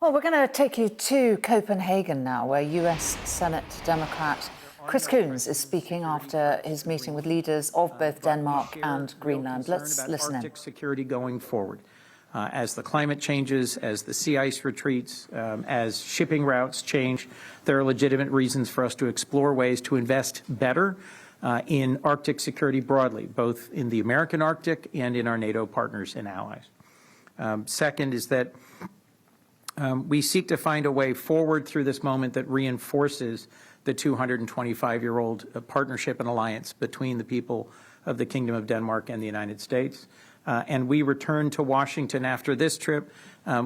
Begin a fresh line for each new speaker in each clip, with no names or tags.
Well, we're going to take you to Copenhagen now, where US Senate Democrat Chris Coons is speaking after his meeting with leaders of both Denmark and Greenland. Let's listen in.
Arctic security going forward. As the climate changes, as the sea ice retreats, as shipping routes change, there are legitimate reasons for us to explore ways to invest better in Arctic security broadly, both in the American Arctic and in our NATO partners and allies. Second is that we seek to find a way forward through this moment that reinforces the 225-year-old partnership and alliance between the people of the Kingdom of Denmark and the United States. And we return to Washington after this trip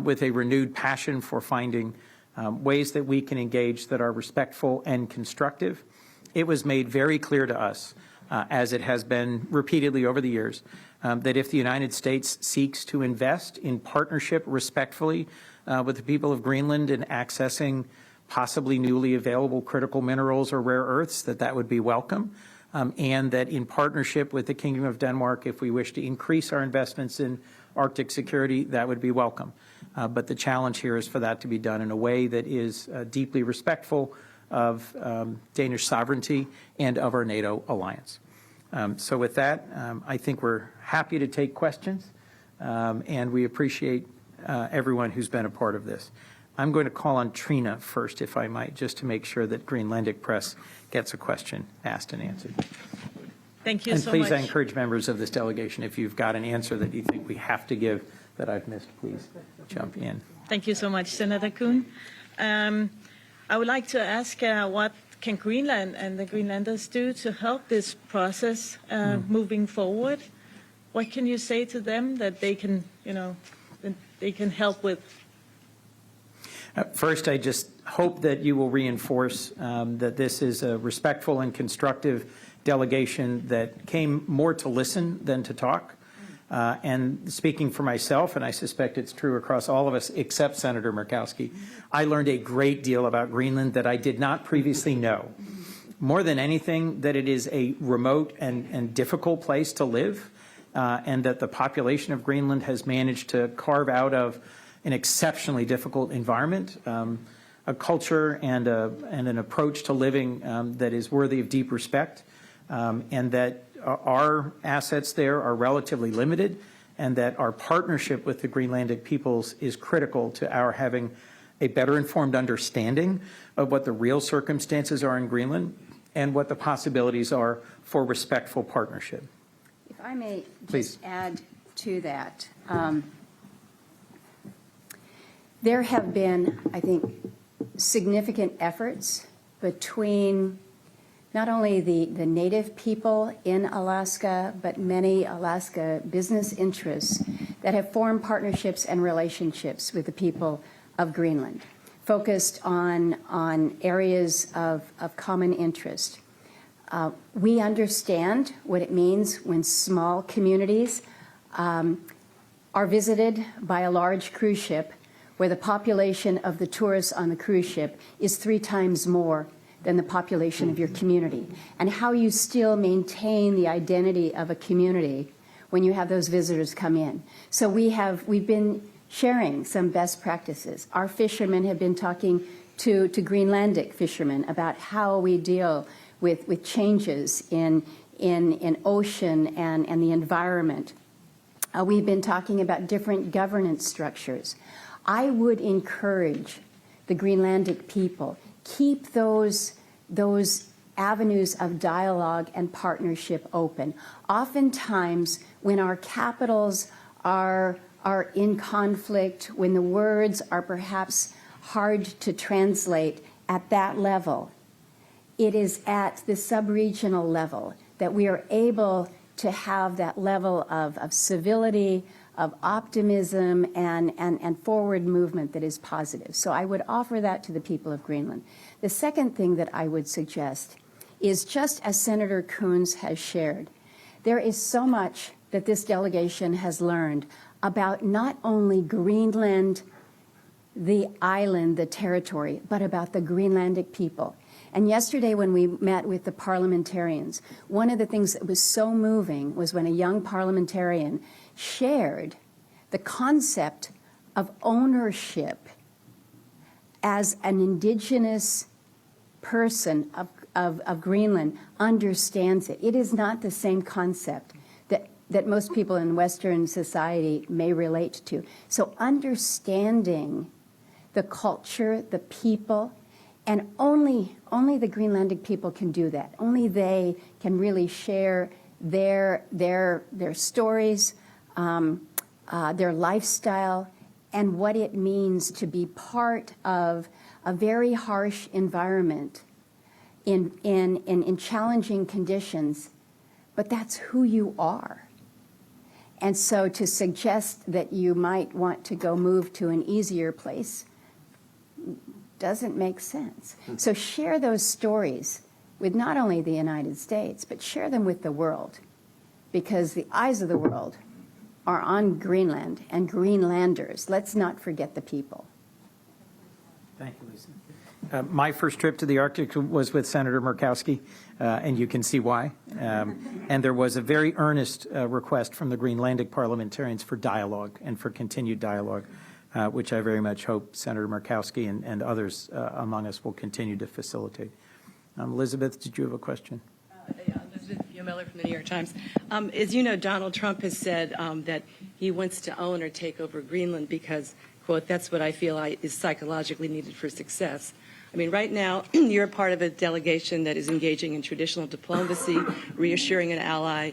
with a renewed passion for finding ways that we can engage that are respectful and constructive. It was made very clear to us, as it has been repeatedly over the years, that if the United States seeks to invest in partnership respectfully with the people of Greenland in accessing possibly newly available critical minerals or rare earths, that would be welcome, and that in partnership with the Kingdom of Denmark, if we wish to increase our investments in Arctic security, that would be welcome. But the challenge here is for that to be done in a way that is deeply respectful of Danish sovereignty and of our NATO alliance. So with that, I think we're happy to take questions, and we appreciate everyone who's been a part of this. I'm going to call on Trina first, if I might, just to make sure that Greenlandic Press gets a question asked and answered.
Thank you so much.
And please, I encourage members of this delegation, if you've got an answer that you think we have to give that I've missed, please jump in.
Thank you so much, Senator Kuhn. I would like to ask what can Greenland and the Greenlanders do to help this process moving forward? What can you say to them that they can, that they can help with?
First, I just hope that you will reinforce that this is a respectful and constructive delegation that came more to listen than to talk. And speaking for myself, and I suspect it's true across all of us except Senator Murkowski, I learned a great deal about Greenland that I did not previously know. More than anything, that it is a remote and difficult place to live, and that the population of Greenland has managed to carve out of an exceptionally difficult environment, a culture and an approach to living that is worthy of deep respect, and that our assets there are relatively limited, and that our partnership with the Greenlandic peoples is critical to our having a better informed understanding of what the real circumstances are in Greenland and what the possibilities are for respectful partnership.
If I may
Please.
just add to that, there have been, I think, significant efforts between not only the native people in Alaska, but many Alaska business interests that have formed partnerships and relationships with the people of Greenland, focused on areas of common interest. We understand what it means when small communities are visited by a large cruise ship where the population of the tourists on the cruise ship is 3 times more than the population of your community, and how you still maintain the identity of a community when you have those visitors come in. So we've been sharing some best practices. Our fishermen have been talking to Greenlandic fishermen about how we deal with changes in ocean and the environment. We've been talking about different governance structures. I would encourage the Greenlandic people, keep those avenues of dialogue and partnership open. Oftentimes, when our capitals are in conflict, when the words are perhaps hard to translate at that level, it is at the sub-regional level that we are able to have that level of civility, of optimism, and forward movement that is positive. So I would offer that to the people of Greenland. The second thing that I would suggest is, just as Senator Coons has shared, there is so much that this delegation has learned about not only Greenland, the island, the territory, but about the Greenlandic people. And yesterday when we met with the parliamentarians, one of the things that was so moving was when a young parliamentarian shared the concept of ownership as an indigenous person of Greenland understands it. It is not the same concept that most people in Western society may relate to. So understanding the culture, the people, and only the Greenlandic people can do that. Only they can really share their stories, their lifestyle, and what it means to be part of a very harsh environment in challenging conditions, but that's who you are. And so to suggest that you might want to go move to an easier place doesn't make sense. So share those stories with not only the United States, but share them with the world, because the eyes of the world are on Greenland and Greenlanders. Let's not forget the people.
Thank you, Lisa. My first trip to the Arctic was with Senator Murkowski, and you can see why. And there was a very earnest request from the Greenlandic parliamentarians for dialogue and for continued dialogue, which I very much hope Senator Murkowski and others among us will continue to facilitate. Elizabeth, did you have a question?
Yeah, Elizabeth Miller from the New York Times. As you know, Donald Trump has said that he wants to own or take over Greenland because, quote, that's what I feel is psychologically needed for success. I mean, right now, you're a part of a delegation that is engaging in traditional diplomacy, reassuring an ally.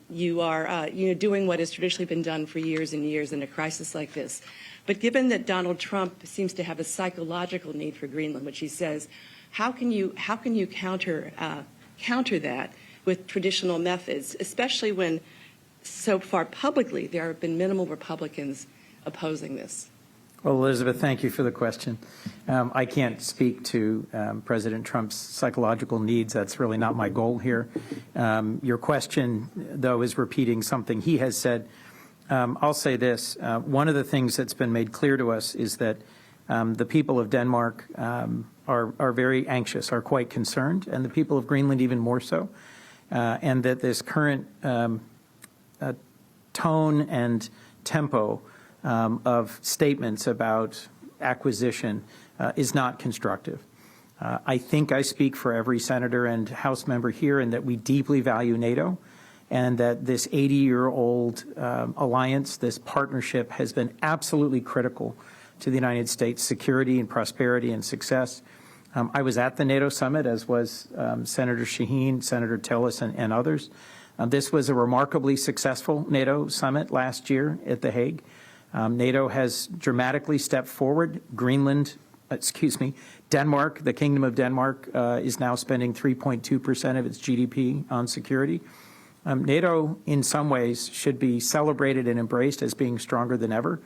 You are doing what has traditionally been done for years and years in a crisis like this. But given that Donald Trump seems to have a psychological need for Greenland, which he says, how can you counter that with traditional methods, especially when so far publicly there have been minimal Republicans opposing this?
Well, Elizabeth, thank you for the question. I can't speak to President Trump's psychological needs. That's really not my goal here. Your question, though, is repeating something he has said. I'll say this. One of the things that's been made clear to us is that the people of Denmark are very anxious, are quite concerned, and the people of Greenland even more so, and that this current tone and tempo of statements about acquisition is not constructive. I think I speak for every senator and House member here in that we deeply value NATO, and that this 80-year-old alliance, this partnership, has been absolutely critical to the United States' security and prosperity and success. I was at the NATO summit, as was Senator Shaheen, Senator Tillerson, and others. This was a remarkably successful NATO summit last year at The Hague. NATO has dramatically stepped forward. Denmark, the Kingdom of Denmark, is now spending 3.2% of its GDP on security. NATO, in some ways, should be celebrated and embraced as being stronger than ever.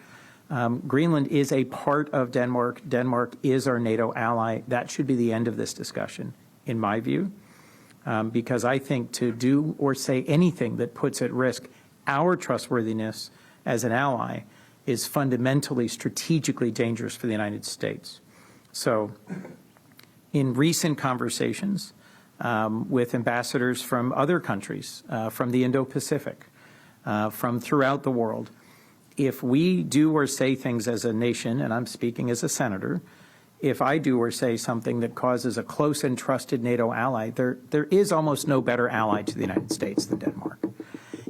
Greenland is a part of Denmark. Denmark is our NATO ally. That should be the end of this discussion, in my view, because I think to do or say anything that puts at risk our trustworthiness as an ally is fundamentally strategically dangerous for the United States. So in recent conversations with ambassadors from other countries, from the Indo-Pacific, from throughout the world, if we do or say things as a nation, and I'm speaking as a senator, if I do or say something that causes a close and trusted NATO ally, there is almost no better ally to the United States than Denmark.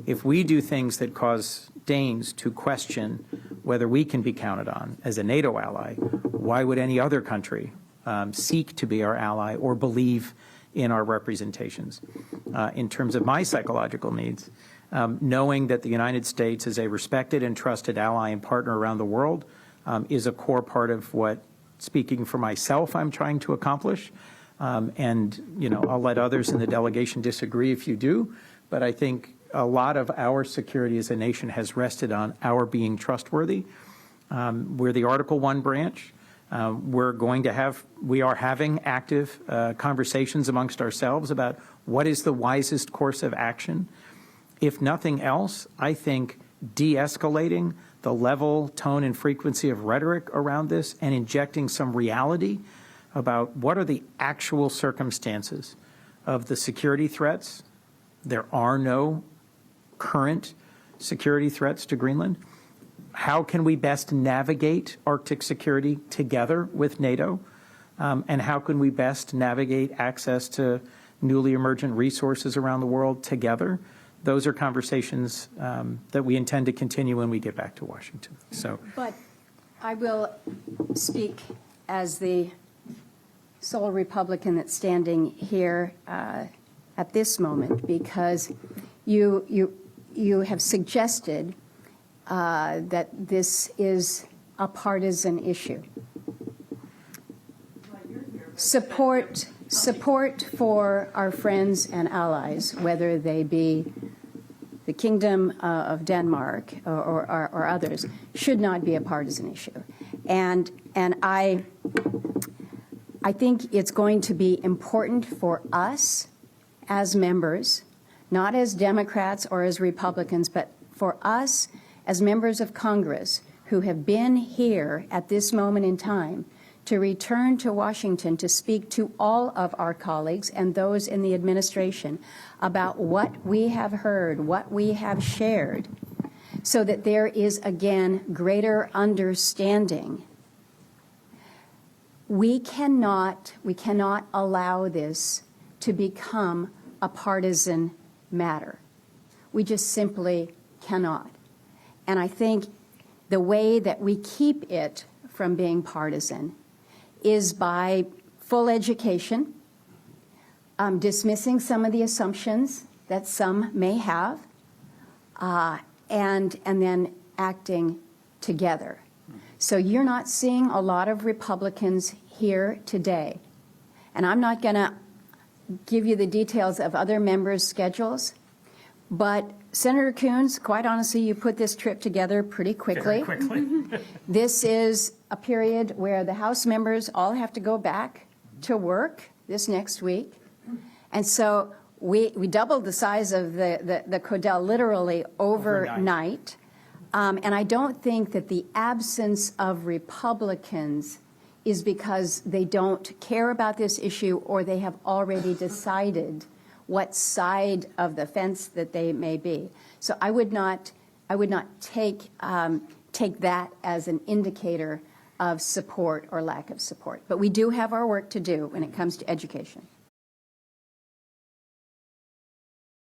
If we do things that cause Danes to question whether we can be counted on as a NATO ally, why would any other country seek to be our ally or believe in our representations? In terms of my psychological needs, knowing that the United States is a respected and trusted ally and partner around the world is a core part of what, speaking for myself, I'm trying to accomplish. And, I'll let others in the delegation disagree if you do, but I think a lot of our security as a nation has rested on our being trustworthy. We're the Article I branch. We are having active conversations amongst ourselves about what is the wisest course of action. If nothing else, I think de-escalating the level, tone, and frequency of rhetoric around this and injecting some reality about what are the actual circumstances of the security threats. There are no current security threats to Greenland. how can we best navigate Arctic security together with NATO? And how can we best navigate access to newly emergent resources around the world together? Those are conversations that we intend to continue when we get back to Washington. So,
But I will speak as the sole Republican that's standing here at this moment, because you have suggested that this is a partisan issue. Support for our friends and allies, whether they be the Kingdom of Denmark or others, should not be a partisan issue. And I think it's going to be important for us as members, not as Democrats or as Republicans, but for us as members of Congress who have been here at this moment in time, to return to Washington to speak to all of our colleagues and those in the administration about what we have heard, what we have shared, so that there is, again, greater understanding. We cannot allow this to become a partisan matter. We just simply cannot. And I think the way that we keep it from being partisan is by full education, dismissing some of the assumptions that some may have, and then acting together. So you're not seeing a lot of Republicans here today. And I'm not going to give you the details of other members' schedules, but Senator Coons, quite honestly, you put this trip together pretty quickly.
very quickly.
This is a period where the House members all have to go back to work this next week. And so we doubled the size of the Codel literally overnight. And I don't think that the absence of Republicans is because they don't care about this issue or they have already decided what side of the fence that they may be. So I would not take that as an indicator of support or lack of support. But we do have our work to do when it comes to education.